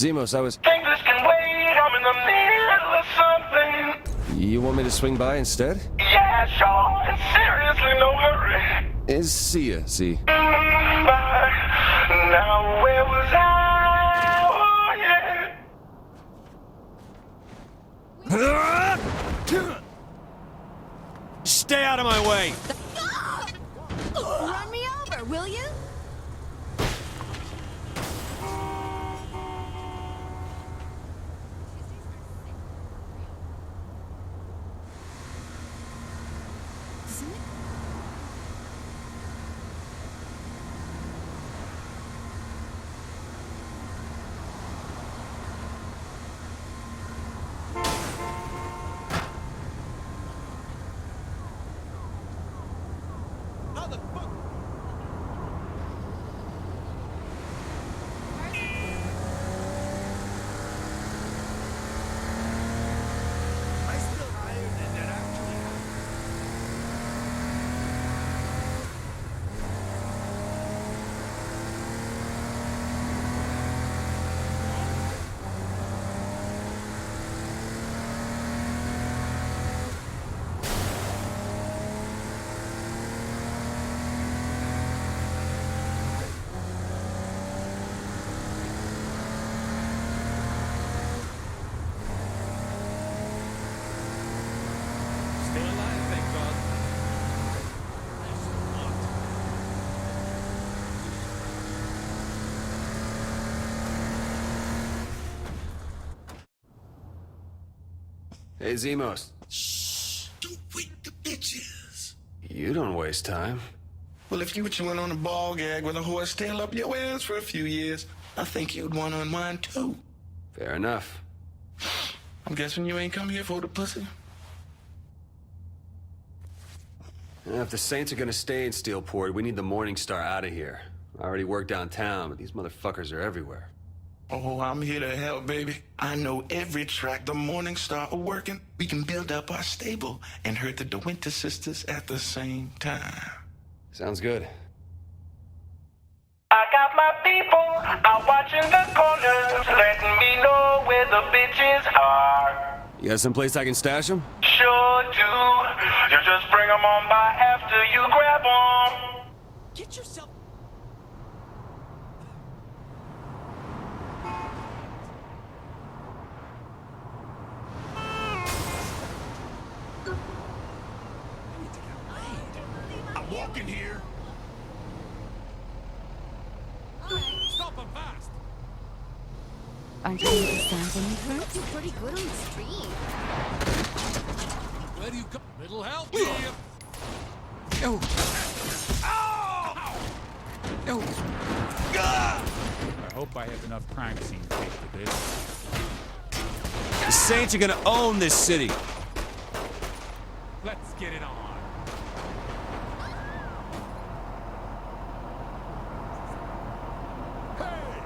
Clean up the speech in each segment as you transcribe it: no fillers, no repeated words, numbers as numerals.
Zimos, I was... Think this can wait, I'm in the middle of something. You want me to swing by instead? Yeah, sure, and seriously, no hurry. See ya, Z. But now where was I? Oh, yeah. Stay out of my way! Run me over, will you? Still alive, thank God. Hey, Zimos. Don't wake the bitches. You don't waste time. Well, if you went on a ball gag with a horse tail up your ass for a few years, I think you'd want to unwind too. Fair enough. I'm guessing you ain't come here for the pussy. If the Saints are gonna stay in Steelport, we need the Morning Star out of here. I already work downtown, but these motherfuckers are everywhere. Oh, I'm here to help, baby. I know every track the Morning Star are working. We can build up our stable and hurt the DeWinter sisters at the same time. Sounds good. I got my people out watching the corners, letting me know where the bitches are. You got someplace I can stash them? Sure do. You just bring them on by after you grab them. Get yourself. I'm walking here. Stop him fast. Aren't you the sounds on me first? You're pretty good on the street. Where do you go? Little help here. No. Ow! No. I hope I have enough crime scene tape for this. The Saints are gonna own this city. Let's get it on. Hey!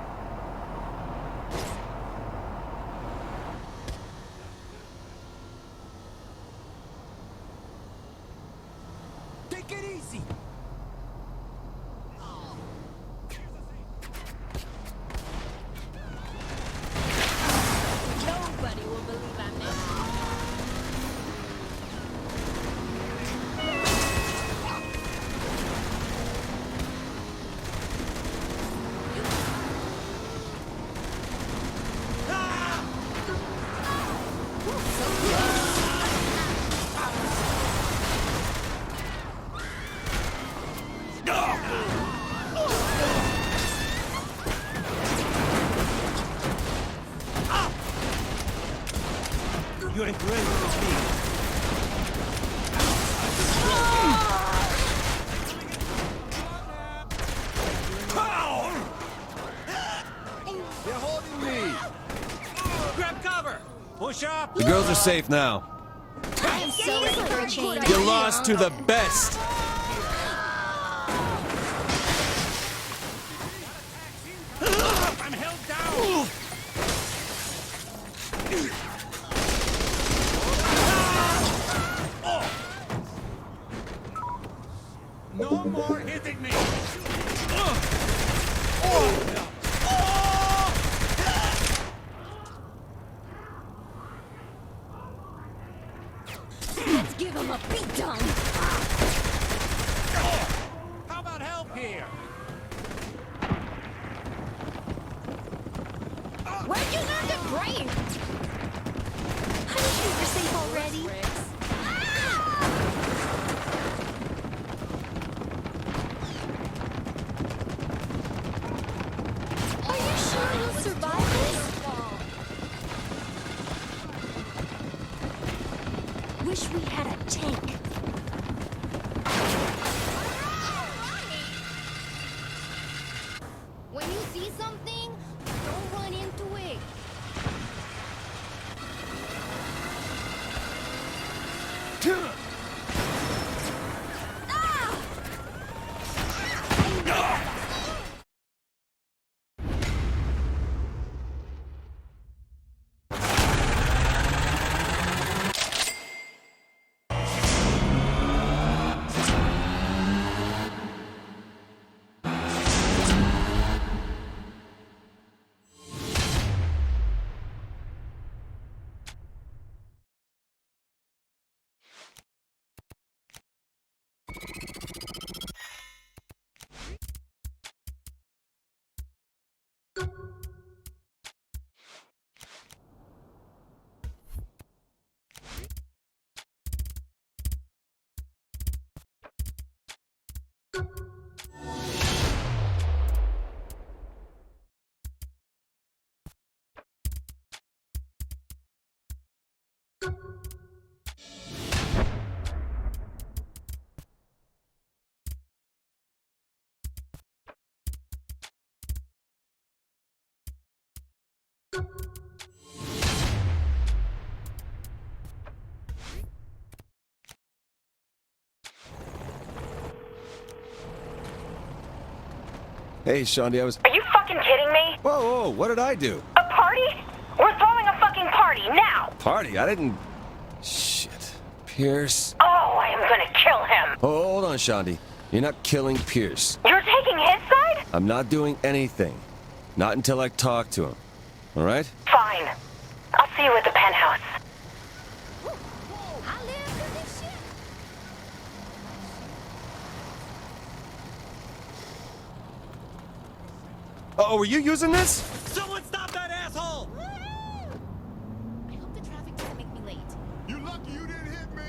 Take it easy. Nobody will believe I'm there. You're incredible with me. They're holding me. Grab cover. Push up. The girls are safe now. I am so ready for a change. You lost to the best. I'm held down. No more hitting me. Give him a beat down. How about help here? Where'd you learn to brave? Honey, you're safe already. Are you sure you'll survive this? Wish we had a tank. When you see something, don't run into it. Hey, Shaundi, I was... Are you fucking kidding me? Whoa, whoa, what did I do? A party? We're throwing a fucking party now! Party? I didn't... Shit. Pierce... Oh, I am gonna kill him! Oh, hold on, Shaundi. You're not killing Pierce. You're taking his side? I'm not doing anything. Not until I talk to him. All right? Fine. I'll see you at the penthouse. I live for this shit. Oh, were you using this? Someone stop that asshole! I hope the traffic doesn't make me late. You lucky you didn't hit me.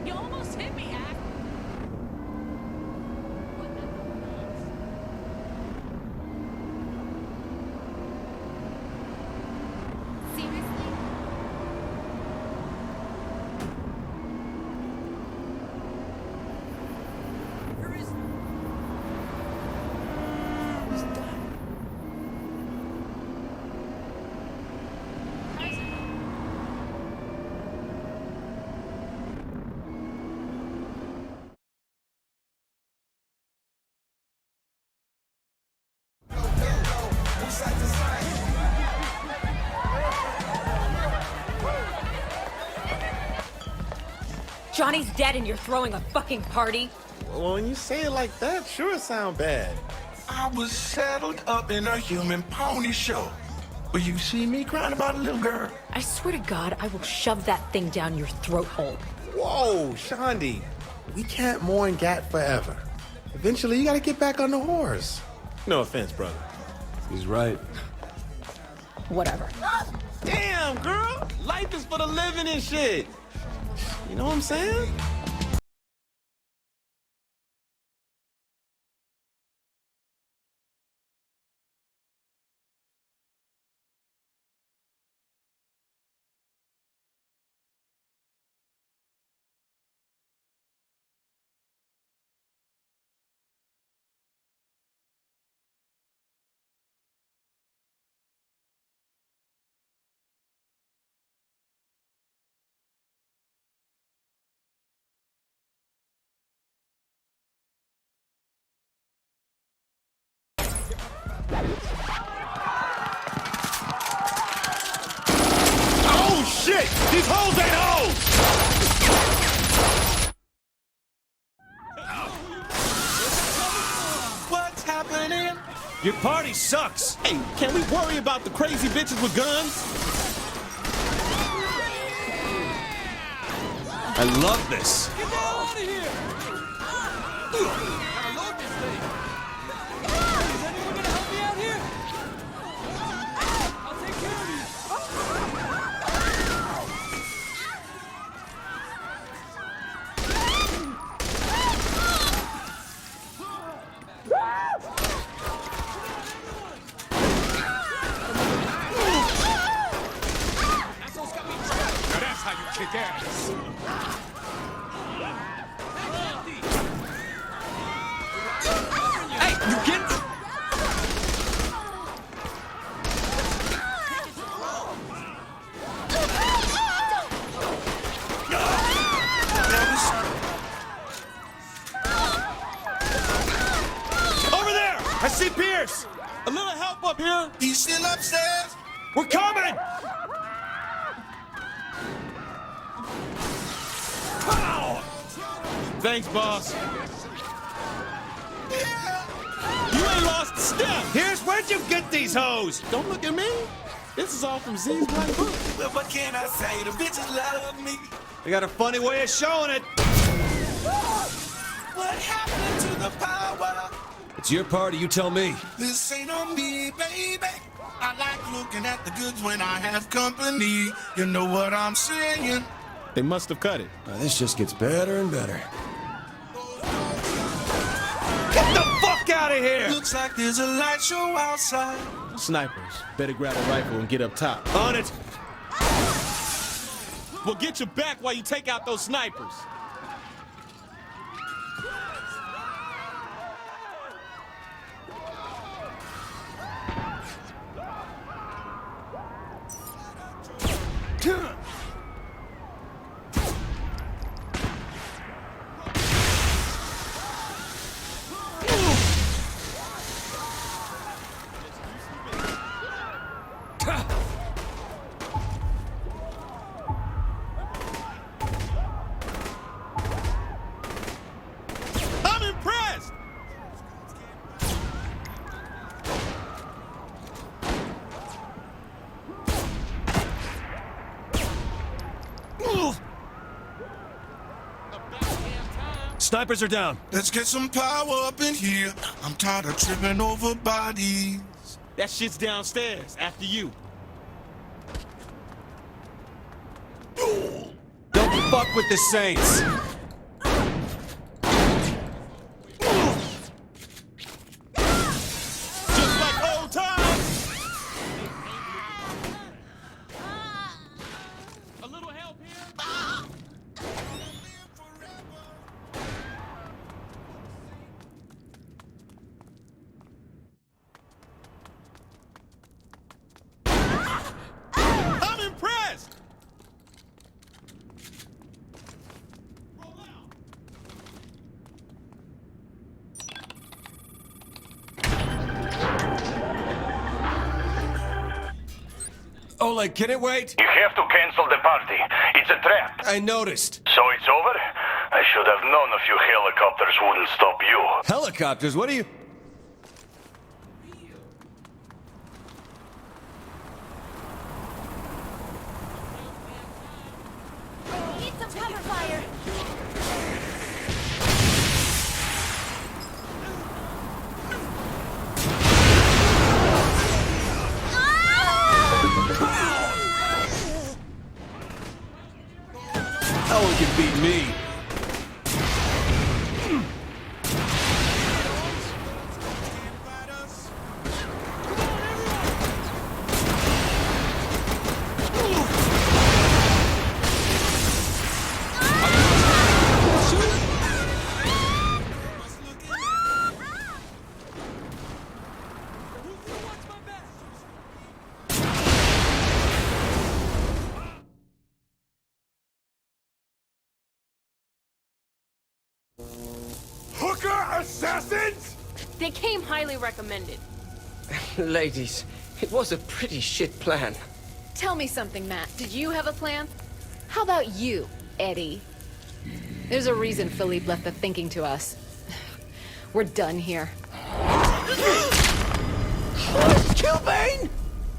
You almost hit me, Ack. Seriously? Where is... Johnny's dead and you're throwing a fucking party? Well, when you say it like that, sure it sound bad. I was saddled up in a human pony show. Will you see me crying about a little girl? I swear to God, I will shove that thing down your throat hole. Whoa, Shaundi, we can't mourn Gat forever. Eventually, you gotta get back on the horse. No offense, brother. He's right. Whatever. Damn, girl, life is for the living and shit. You know what I'm saying? Your party sucks. Hey, can we worry about the crazy bitches with guns? I love this. Get the hell out of here! Gotta load this thing. Is anyone gonna help me out here? I'll take care of you. Asshole's got me trapped. Now that's how you kick ass. Hey, you get... Over there! I see Pierce! A little help up here! He's still upstairs. We're coming! Pow! Thanks, boss. You ain't lost a step! Pierce, where'd you get these hoes? Don't look at me. This is all from Z's Black Book. Well, what can I say? The bitches love me. They got a funny way of showing it. What happened to the power? It's your party, you tell me. This ain't on me, baby. I like looking at the goods when I have company. You know what I'm saying? They must have cut it. This just gets better and better. Get the fuck out of here! Looks like there's a light show outside. Snipers. Better grab a rifle and get up top. On it! Well, get your back while you take out those snipers. I'm impressed! Snipers are down. Let's get some power up in here. I'm tired of tripping over bodies. That shit's downstairs after you. Don't fuck with the Saints. Just like old times. A little help here? I'm impressed. Oleg, can it wait? You have to cancel the party. It's a trap. I noticed. So it's over? I should have known a few helicopters wouldn't stop you. Helicopters, what are you... Need some cover fire. No one can beat me. Hooker assassins? They came highly recommended. Ladies, it was a pretty shit plan. Tell me something, Matt. Did you have a plan? How about you, Eddie? There's a reason Philippe left the thinking to us. We're done here. Killbane!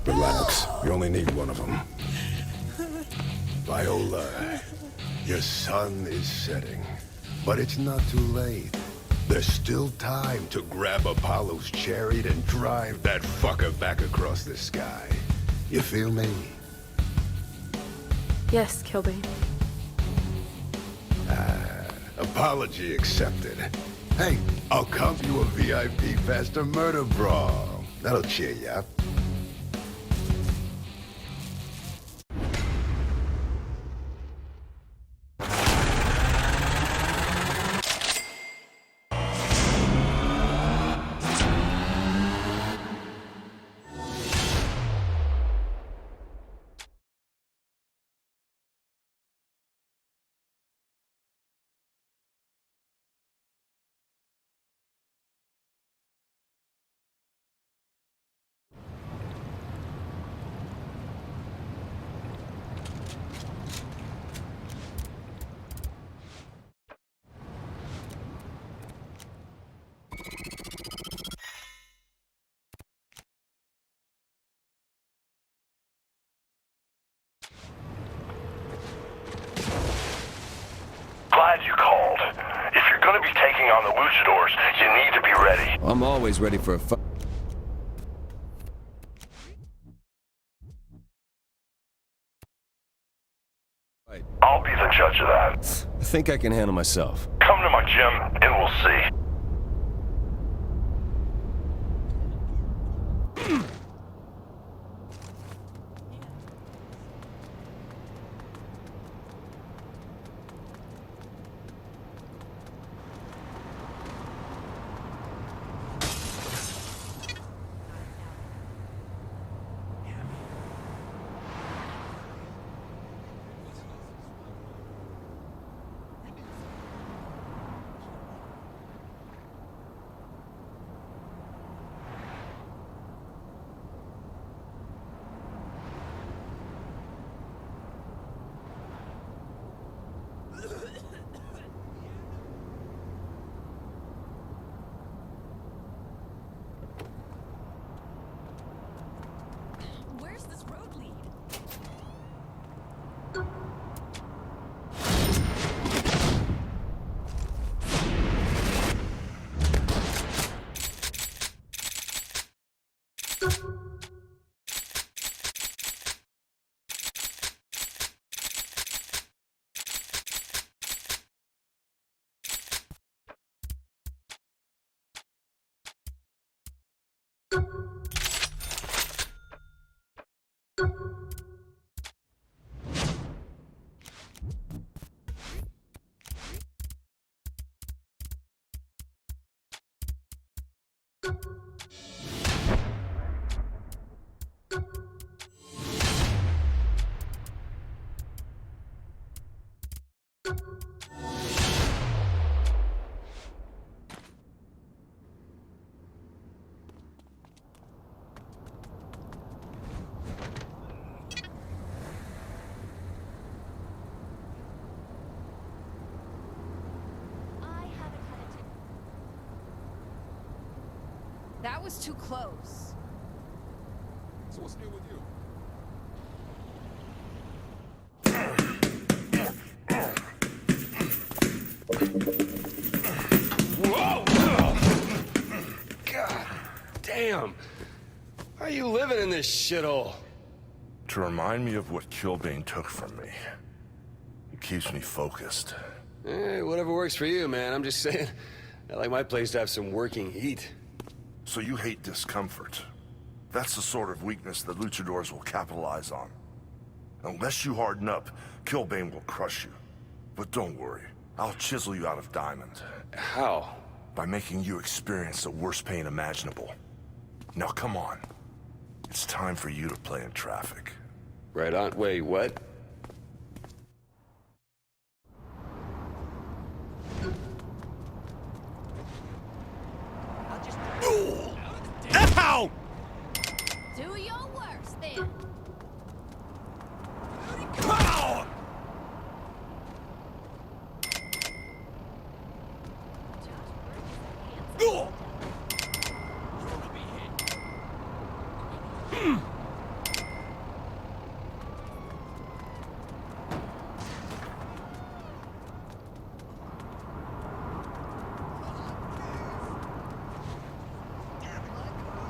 Relax. You only need one of them. Viola, your sun is setting. But it's not too late. There's still time to grab Apollo's chariot and drive that fucker back across the sky. You feel me? Yes, Killbane. Apology accepted. Hey, I'll comp you a VIP pass to Murder Brawl. That'll cheer you up. Glad you called. If you're gonna be taking on the luchadors, you need to be ready. I'm always ready for a fight. I'll be the judge of that. I think I can handle myself. Come to my gym, and we'll see. Where's this road lead? That was too close. So what's new with you? Whoa! God damn. How are you living in this shithole? To remind me of what Killbane took from me. It keeps me focused. Hey, whatever works for you, man. I'm just saying, I like my place to have some working heat. So you hate discomfort. That's the sort of weakness the luchadors will capitalize on. Unless you harden up, Killbane will crush you. But don't worry, I'll chisel you out of diamond. How? By making you experience the worst pain imaginable. Now come on. It's time for you to play in traffic. Right on. Wait, what? Ow! Do your worst, then. Ow!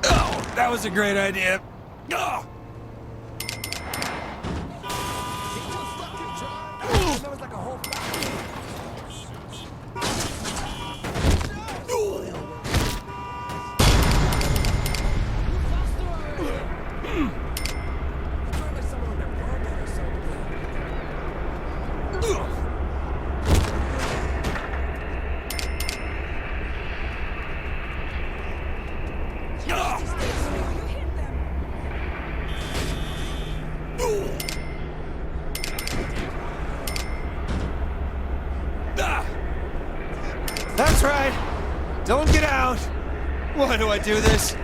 Oh, that was a great idea. Oh. That's right. Don't get out. Why do I do this?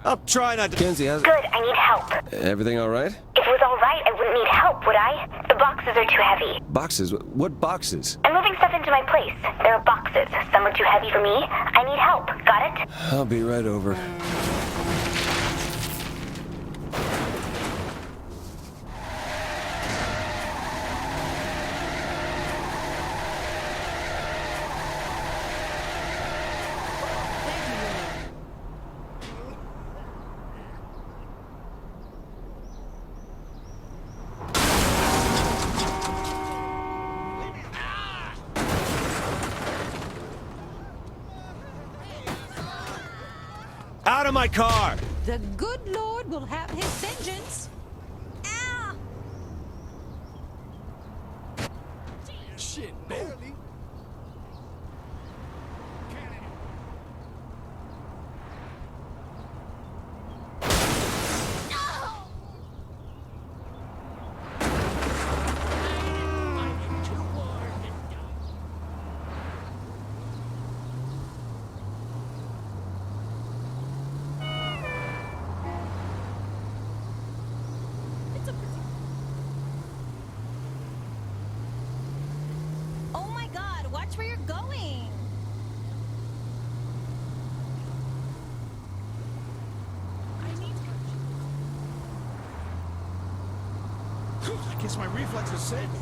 I'll try not to. Kenzie, how's Good, I need help. everything all right? If it was all right, I wouldn't need help, would I? The boxes are too heavy. Boxes? What boxes? I'm moving stuff into my place. There are boxes. Some are too heavy for me. I need help. Got it? I'll be right over. Out of my car! The good Lord will have his vengeance. Ah! Shit, barely. Oh my god, watch where you're going. I guess my reflexes saved me.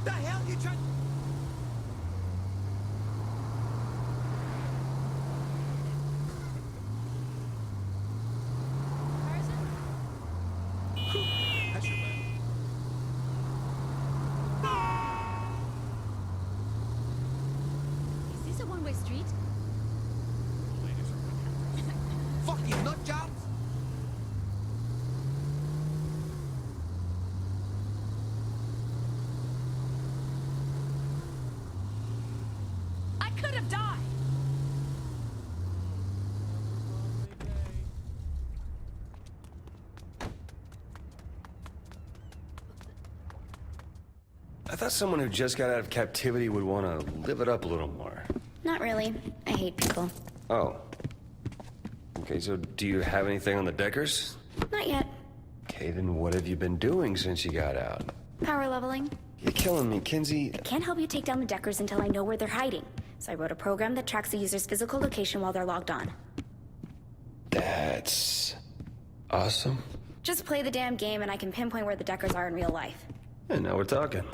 The hell you trying? Is this a one-way street? Fucking nut jobs! I could have died. I thought someone who just got out of captivity would want to live it up a little more. Not really. I hate people. Oh. Okay, so do you have anything on the Deckers? Not yet. Okay, then what have you been doing since you got out? Power leveling. You're killing me, Kinsey. Can't help you take down the Deckers until I know where they're hiding. So I wrote a program that tracks the user's physical location while they're logged on. That's awesome. Just play the damn game and I can pinpoint where the Deckers are in real life. And now we're talking.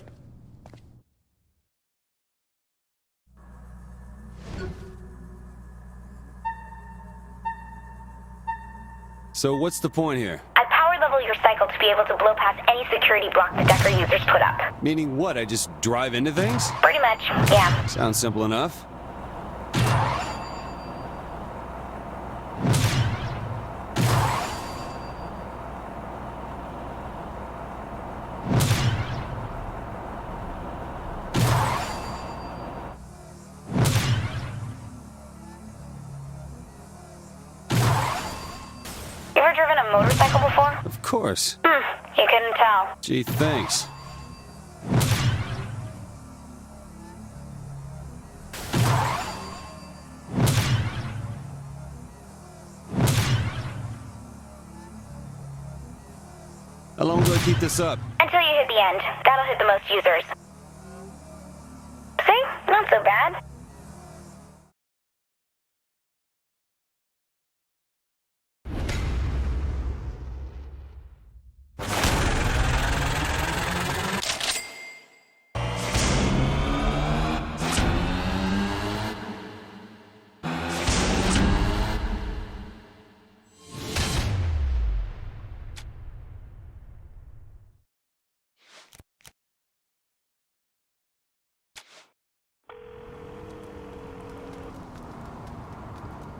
So what's the point here? I power level your cycle to be able to blow past any security block the Decker users put up. Meaning what? I just drive into things? Pretty much, yeah. Sounds simple enough. You ever driven a motorcycle before? Of course. You couldn't tell. Gee, thanks. How long do I keep this up? Until you hit the end. That'll hit the most users. See? Not so bad.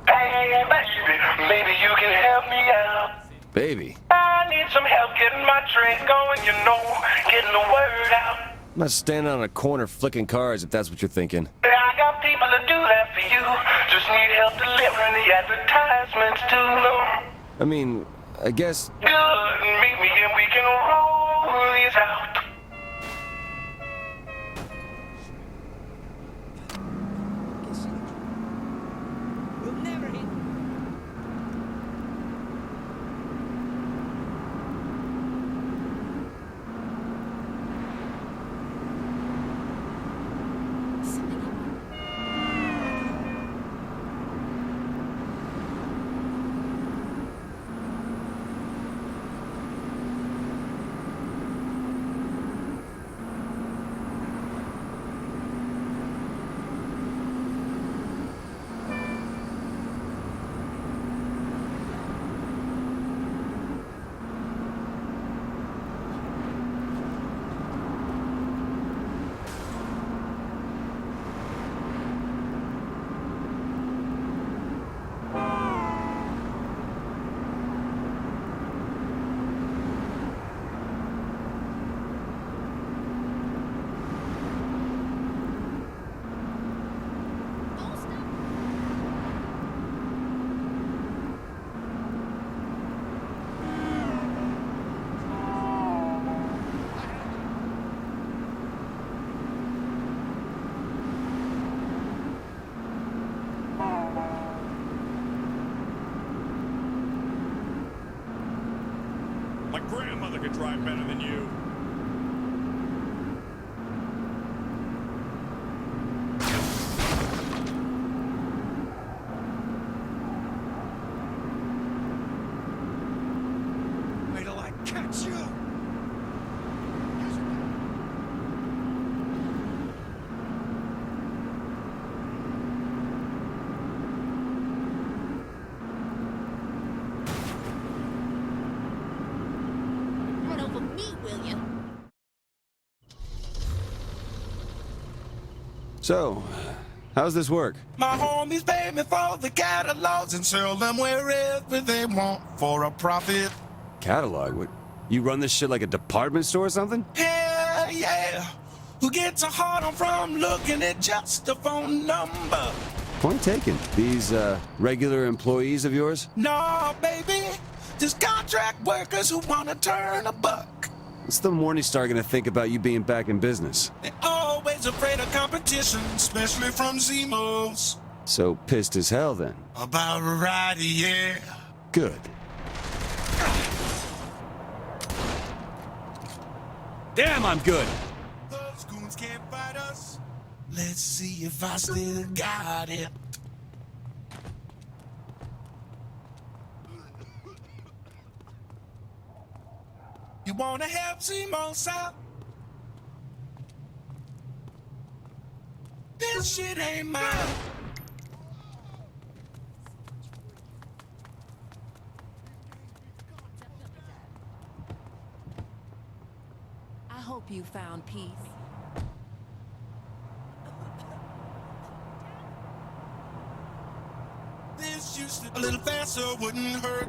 Hey, baby, maybe you can help me out. Baby. I need some help getting my trade going, you know, getting the word out. I'm not standing on a corner flicking cars if that's what you're thinking. I got people to do that for you. Just need help delivering the advertisements to them. I mean, I guess... Good, meet me and we can roll these out. My grandmother could drive better than you. Wait till I catch you! Run over me, will you? So, how's this work? My homies pay me for the catalogs and sell them wherever they want for a profit. Catalog? What? You run this shit like a department store or something? Yeah, yeah. Who gets a hard on from looking at just a phone number? Point taken. These, regular employees of yours? No, baby. Just contract workers who want to turn a buck. What's the Morningstar gonna think about you being back in business? They're always afraid of competition, especially from Zemos. So pissed as hell then. About right, yeah. Good. Damn, I'm good. Those goons can't fight us. Let's see if I still got it. You wanna help Zemos out? This shit ain't mine. you found peace. This used to a little faster wouldn't hurt.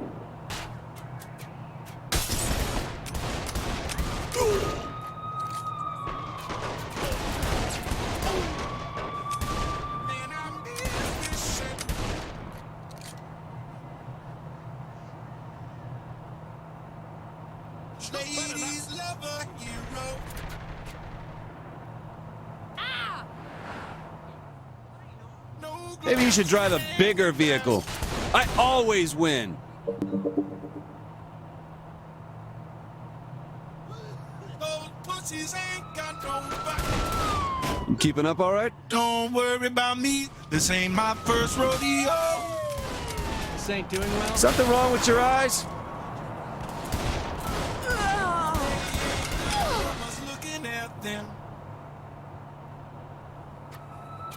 Man, I miss this shit. Ladies love a hero. Maybe you should drive a bigger vehicle. I always win. Those pussies ain't got no back. You keeping up all right? Don't worry about me. This ain't my first rodeo. This ain't doing well. Something wrong with your eyes? I was looking at them.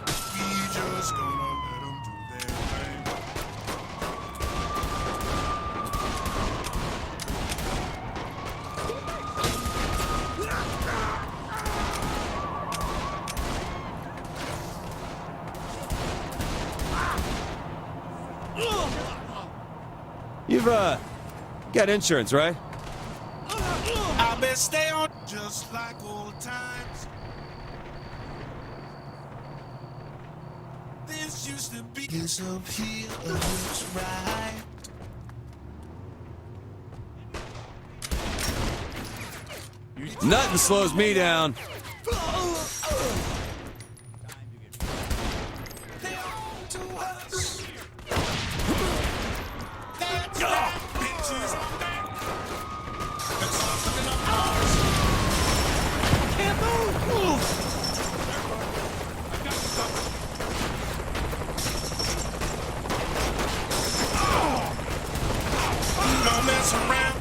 We just gonna let them do their thing. You've, got insurance, right? I best stay on just like old times. This used to be this up here looks right. Nothing slows me down. They're on to us. That's right, bitches. That's something up ours. Can't move. Don't mess around.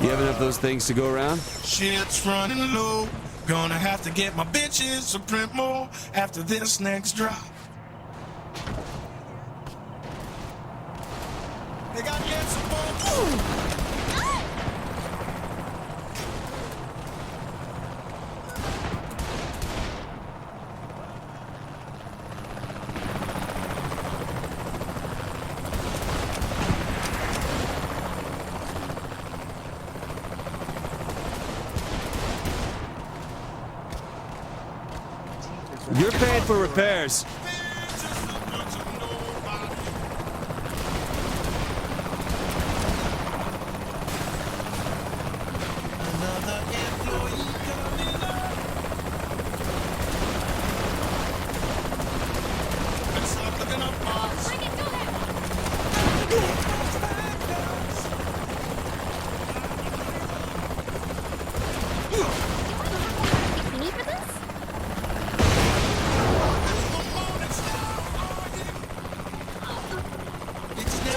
You have enough of those things to go around? Shit's running low. Gonna have to get my bitches a print more after this next drop. They got get some more. You're paying for repairs.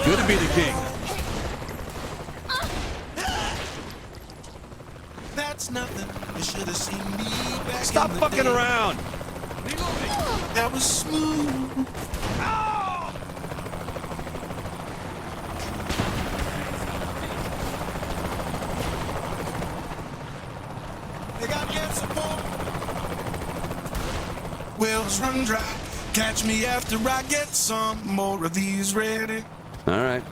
Good to be the king. That's nothing. You should have seen me back. Stop in the fucking day. around. That was smooth. They got get some more. Wells run dry. Catch me after I get some more of these ready. All right.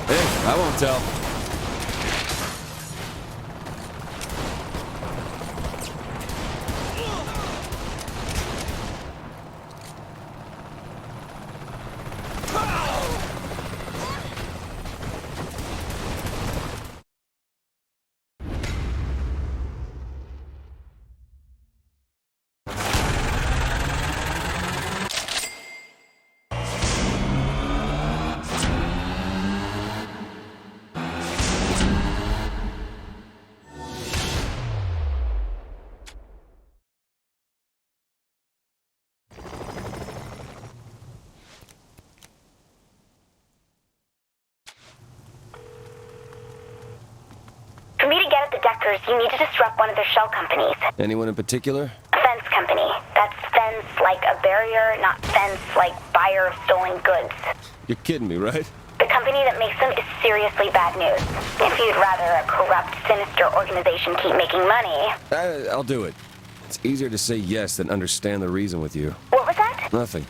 Hey, I won't tell. the Deckers, you need to disrupt one of their shell companies. Anyone in particular? A fence company. That's fence like a barrier, not fence like buyer of stolen goods. You're kidding me, right? The company that makes them is seriously bad news. If you'd rather a corrupt, sinister organization keep making money... I'll do it. It's easier to say yes than understand the reason with you. What was that? Nothing.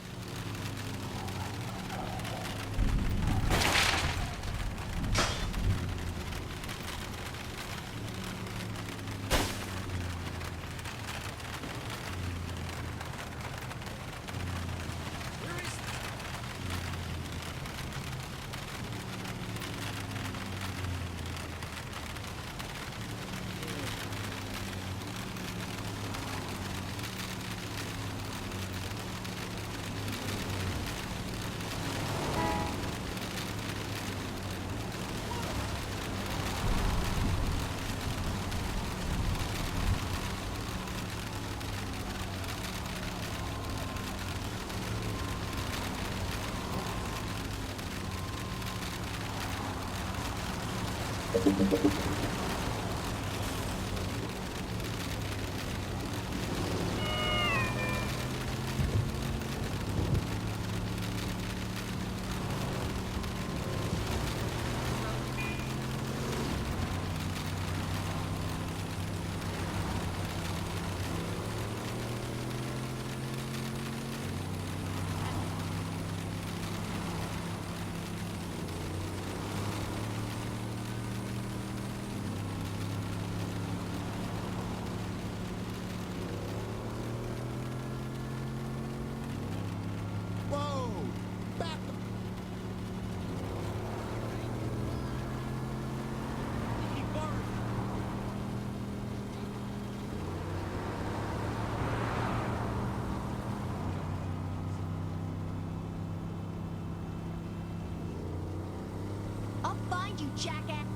I'll find you, jackass.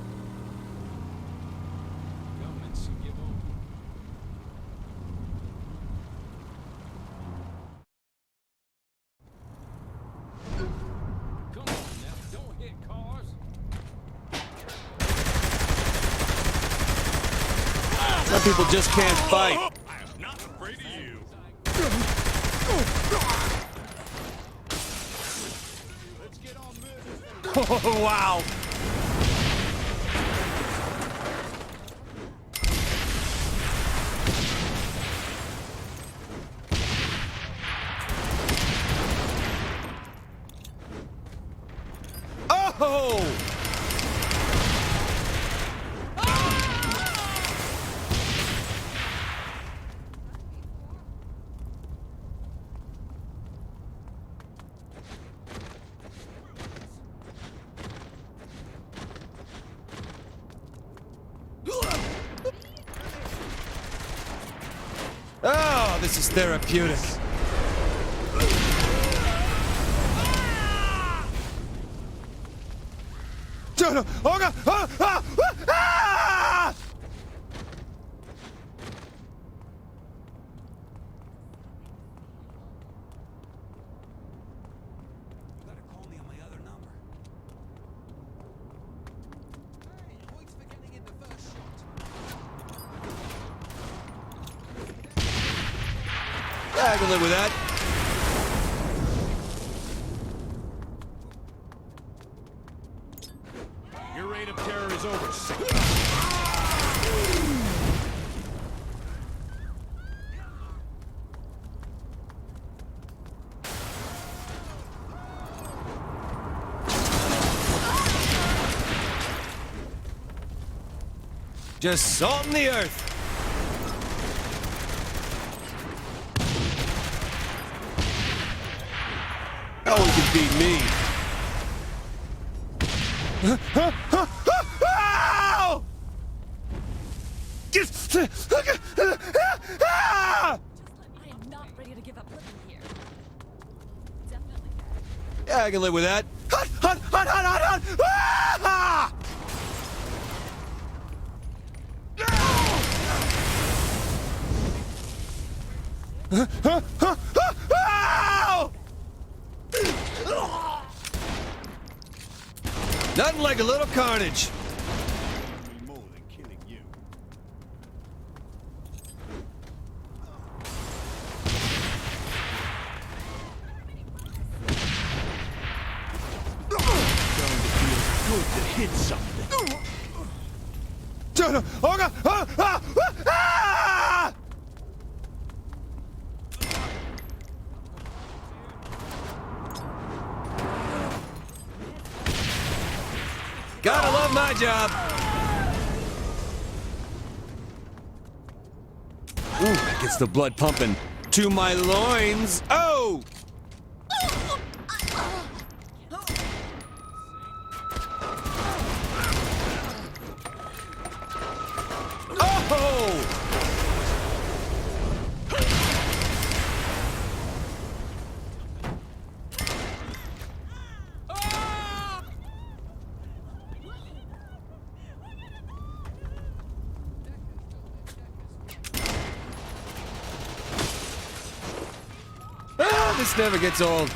Governments give over. Come on now, don't hit cars. Some people just can't fight. I am not afraid of you. Let's get on moving. Oh, wow. Oh! Oh, this is therapeutic. Oh, God. Ah! Ah! Ah! You gotta call me on my other number. Hey, points for getting in the first shot. Yeah, I can live with that. Your reign of terror is over. Just salt in the earth. No one can beat me. I am not ready to give up living here. Definitely. Yeah, I can live with that. Ah! Nothing like a little carnage. More than killing you. no! Oh God! Ah! Ah! Ah! Gotta love my job. Ooh, that gets the blood pumping to my loins. Oh! Oh! Ah, this never gets old.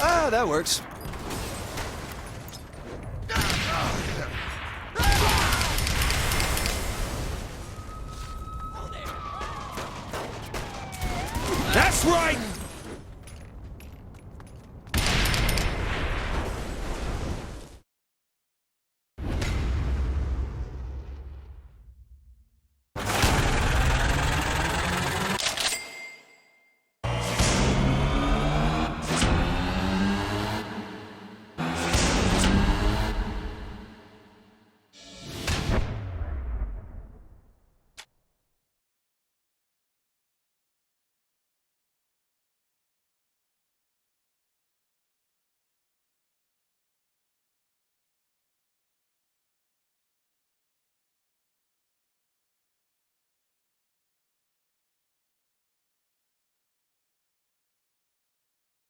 Ah, that works. That's right!